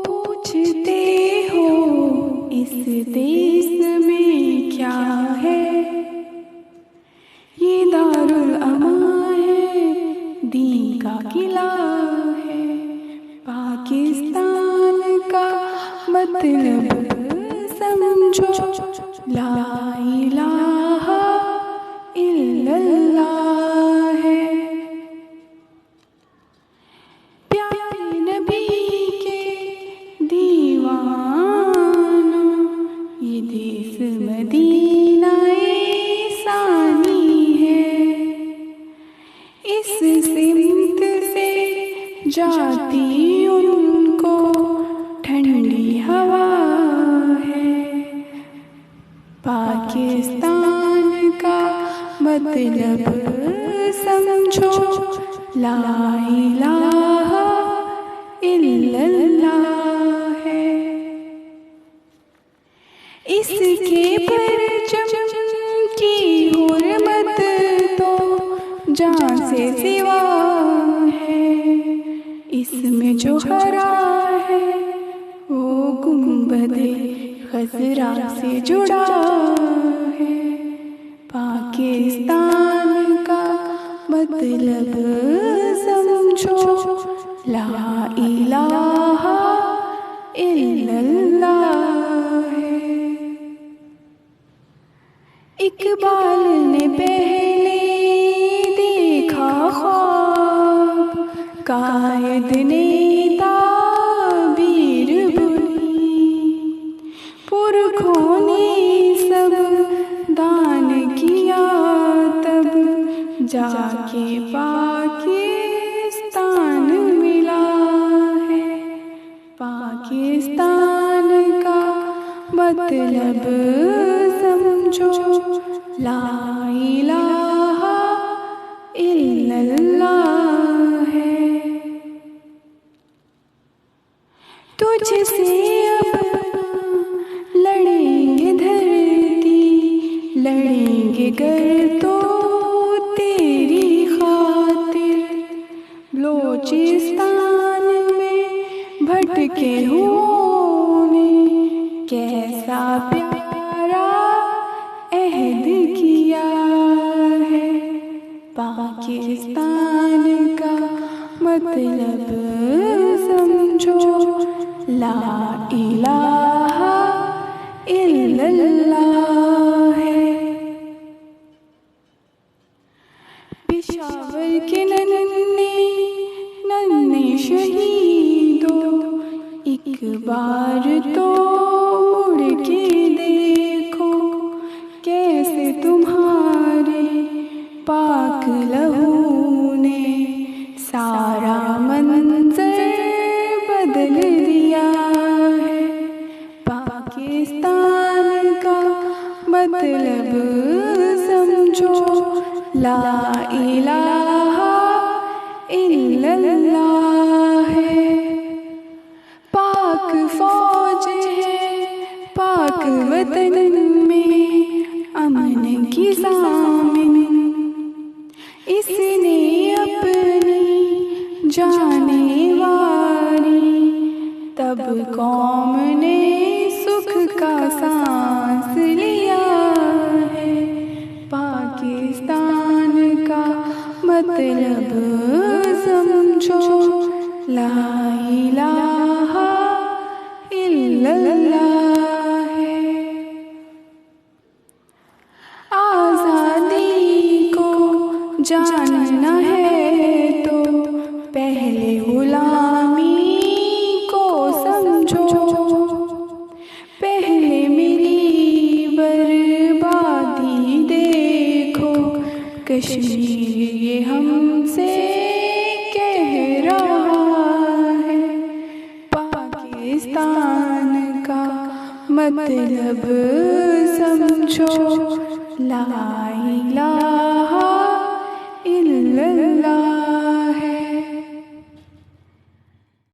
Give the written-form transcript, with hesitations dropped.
پوچھتے ہو اس دیس میں کیا ہے، یہ دارالامان ہے، دین کا قلعہ ہے، پاکستان کا مطلب سمجھو، لا الہ الا اللہ ہے۔ پیارے نبی کے دیوانوں، یہ دیس مدینہ ثانی ہے، اس سمت سے جاتی ان کو ٹھنڈی ہوا ہے، پاکستان کا مطلب سمجھو، لا الہ الا اللہ ہے۔ اس کے پرچم کی حرمت تو جان سے سوا ہے، اس میں جو ہرا ہے وہ گنبد خضرا سے جڑا ہے، پاکستان کا مطلب سمجھو، لا الہ الا اللہ ہے۔ اقبال نے پہلے دیکھا خواب، قائد نے تعبیر بنی، پرکھوں نے سب دان کیا، تب جا کے پاکستان ملا ہے، پاکستان کا مطلب سمجھو، لا الہ الا اللہ ہے۔ تجھ سے اب لڑیں گے دھرتی، لڑیں گے گر تو تیری خاطر، بلوچستان میں بھٹکے ہوں نے کیسا پیارا عہد کیا ہے، پاکستان کا مطلب سمجھو، لا الہ الا اللہ ہے۔ پشاور کے ننھے شہیدوں، ایک بار تو مڑ کے دیکھو، کیسے تمہارے پاک لہو نے سارا منظر بدل دیا ہے، پاکستان کا مطلب سمجھو، لا الہ الا اللہ ہے۔ پاک فوج ہے پاک وطن میں، امن کی ضامن، اس نے اپنی جانیں واری، تب قوم نے سکھ کا سانس لیا ہے، پاکستان کا مطلب سمجھو، لا الہ الا اللہ ہے۔ آزادی کو جاننا ہے تو پہلے غلامی کو سمجھو، پہلے میری بربادی دیکھو، کشمیر یہ ہم سے کہہ رہا ہے، پاکستان کا مطلب سمجھو، لا الہ الا اللہ۔